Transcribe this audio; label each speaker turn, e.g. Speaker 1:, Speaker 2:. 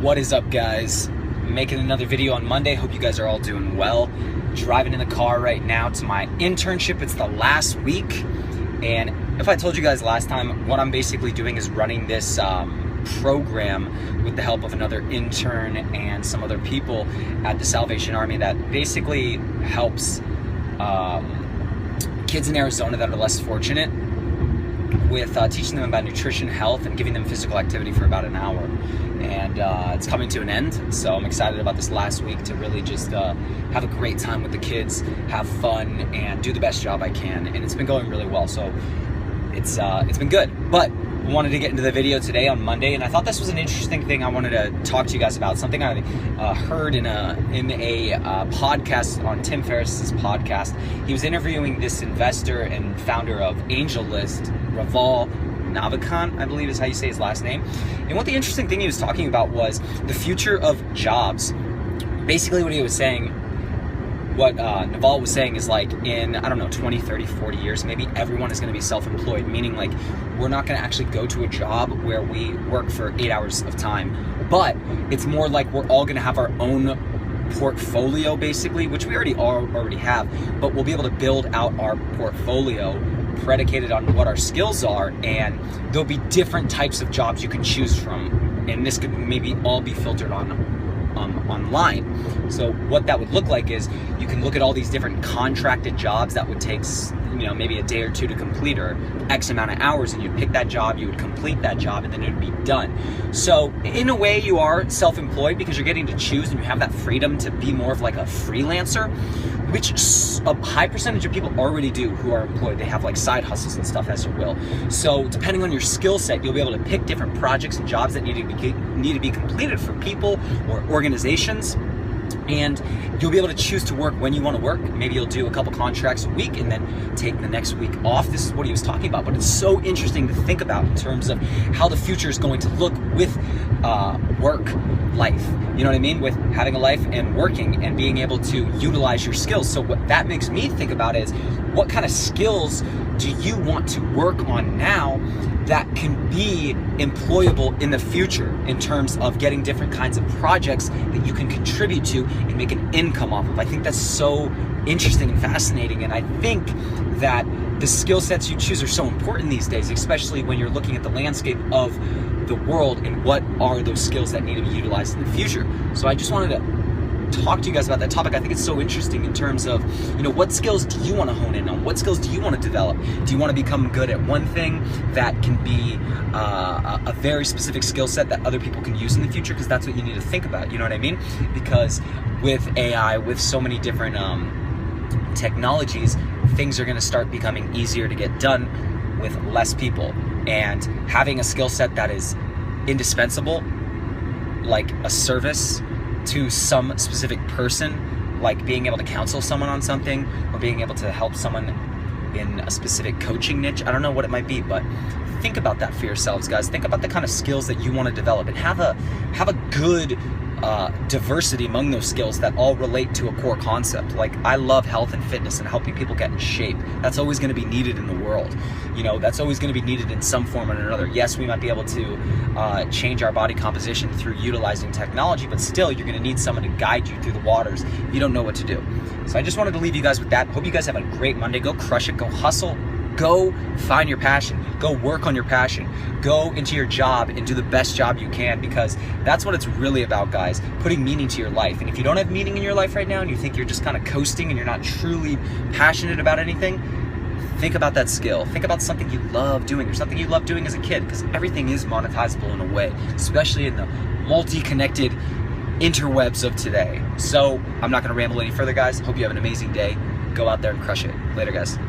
Speaker 1: What is up, guys? Making another video on Monday. Hope you guys are all doing well. Driving in the car right now to my internship. It's the last week, and if I told you guys last time, what I'm basically doing is running this program with the help of another intern and some other people at the Salvation Army that basically helps kids in Arizona that are less fortunate with teaching them about nutrition, health, and giving them physical activity for about an hour. And it's coming to an end, so I'm excited about this last week to really just have a great time with the kids, have fun, and do the best job I can. And it's been going really well, so it's been good. But I wanted to get into the video today on Monday, and I thought this was an interesting thing I wanted to talk to you guys about. Something I heard in a podcast on Tim Ferriss's podcast. He was interviewing this investor and founder of AngelList, Yuval Navikant, I believe is how you say his last name. And what the interesting thing he was talking about was the future of jobs. Basically what he was saying, what Naval was saying is like in, I don't know, 20, 30, 40 years, maybe everyone is going to be self-employed, meaning like we're not going to actually go to a job where we work for 8 hours of time, but it's more like we're all going to have our own portfolio basically, which we already have, but we'll be able to build out our portfolio predicated on what our skills are, and there'll be different types of jobs you can choose from, and this could maybe all be filtered on online. So what that would look like is you can look at all these different contracted jobs that would take, you know, maybe a day or two to complete, or X amount of hours, and you pick that job, you would complete that job, and then it would be done. So in a way you are self-employed because you're getting to choose and you have that freedom to be more of like a freelancer, which a high percentage of people already do who are employed. They have like side hustles and stuff as you will. So depending on your skill set, you'll be able to pick different projects and jobs that need to be completed for people or organizations. And you'll be able to choose to work when you want to work. Maybe you'll do a couple contracts a week and then take the next week off. This is what he was talking about, but it's so interesting to think about in terms of how the future is going to look with work life. You know what I mean? With having a life and working and being able to utilize your skills. So what that makes me think about is, what kind of skills do you want to work on now that can be employable in the future in terms of getting different kinds of projects that you can contribute to and make an income off of? I think that's so interesting and fascinating, and I think that the skill sets you choose are so important these days, especially when you're looking at the landscape of the world and what are those skills that need to be utilized in the future. So I just wanted to talk to you guys about that topic. I think it's so interesting in terms of, you know, what skills do you want to hone in on? What skills do you want to develop? Do you want to become good at one thing that can be a very specific skill set that other people can use in the future? Because that's what you need to think about, you know what I mean? Because with AI, with so many different technologies, things are going to start becoming easier to get done with less people. And having a skill set that is indispensable, like a service to some specific person, like being able to counsel someone on something or being able to help someone in a specific coaching niche. I don't know what it might be, but think about that for yourselves, guys. Think about the kind of skills that you want to develop and have a good diversity among those skills that all relate to a core concept. Like, I love health and fitness and helping people get in shape. That's always going to be needed in the world. You know, that's always going to be needed in some form or another. Yes, we might be able to change our body composition through utilizing technology, but still you're going to need someone to guide you through the waters if you don't know what to do. So I just wanted to leave you guys with that. Hope you guys have a great Monday. Go crush it. Go hustle. Go find your passion. Go work on your passion. Go into your job and do the best job you can, because that's what it's really about, guys. Putting meaning to your life. And if you don't have meaning in your life right now and you think you're just kind of coasting and you're not truly passionate about anything, think about that skill. Think about something you love doing or something you loved doing as a kid, because everything is monetizable in a way, especially in the multi-connected interwebs of today. So I'm not going to ramble any further, guys. Hope you have an amazing day. Go out there and crush it. Later, guys.